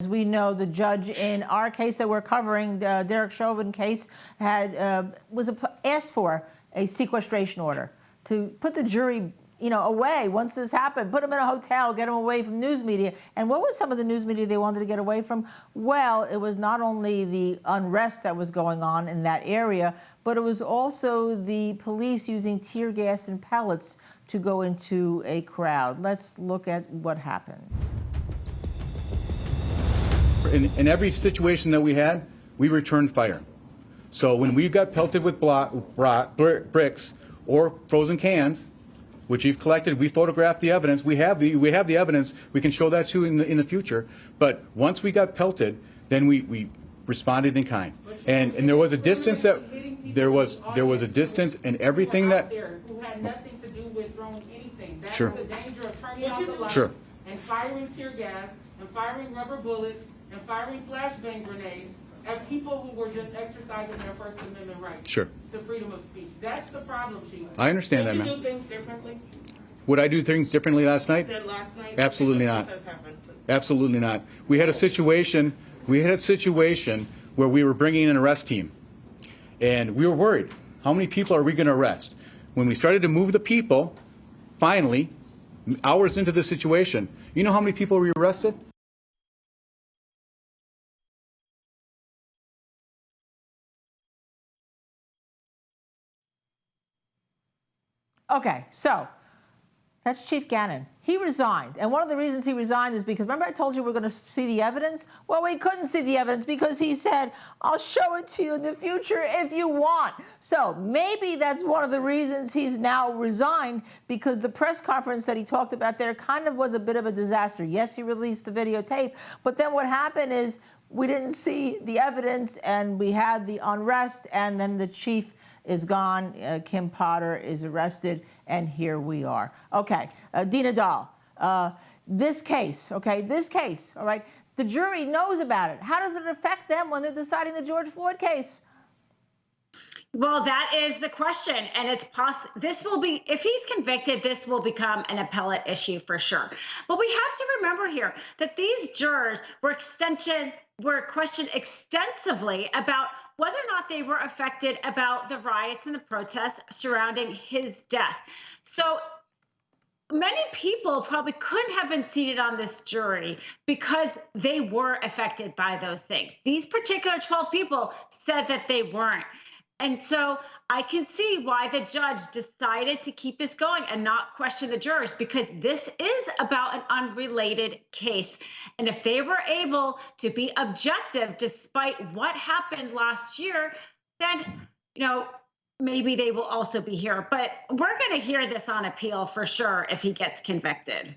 As we know, the judge in our case that we're covering, the Derek Chauvin case, had asked for a sequestration order to put the jury, away once this happened, put them in a hotel, get them away from news media. And what was some of the news media they wanted to get away from? Well, it was not only the unrest that was going on in that area, but it was also the police using tear gas and pellets to go into a crowd. Let's look at what happens. In every situation that we had, we returned fire. So when we got pelted with bricks or frozen cans, which we've collected, we photographed the evidence. We have the evidence. We can show that to you in the future. But once we got pelted, then we responded in kind. And there was a distance there was a distance and everything that who had nothing to do with throwing anything. That's Sure. the danger of turning off the lights Sure. and firing tear gas and firing rubber bullets and firing flashbang grenades at people who were just exercising their First Amendment rights Sure. to freedom of speech. That's the problem, Sheila. I understand that, Did ma'am. you do things differently Would I do things differently last night? than last night? Absolutely The not. protest happened. Absolutely not. We had a situation where we were bringing in an arrest team, and we were worried. How many people are we going to arrest? When we started to move the people, finally, hours into the situation, you know how many people we arrested? Okay, so that's Chief Gannon. He resigned, and one of the reasons he resigned is because, remember I told you we're going to see the evidence? Well, we couldn't see the evidence because he said, I'll show it to you in the future if you want. So maybe that's one of the reasons he's now resigned, because the press conference that he talked about there kind of was a bit of a disaster. Yes, he released the videotape, but then what happened is we didn't see the evidence, and we had the unrest, and then the chief is gone, Kim Potter is arrested, and here we are. Okay, Dina Dahl, this case, all right, the jury knows about it. How does it affect them when they're deciding the George Floyd case? Well, that is the question, and it's this will be, if he's convicted, this will become an appellate issue for sure. But we have to remember here that these jurors were questioned extensively about whether or not they were affected about the riots and the protests surrounding his death. So many people probably couldn't have been seated on this jury because they were affected by those things. These particular 12 people said that they weren't. And so I can see why the judge decided to keep this going and not question the jurors, because this is about an unrelated case. And if they were able to be objective despite what happened last year, then, maybe they will also be here. But we're going to hear this on appeal for sure if he gets convicted.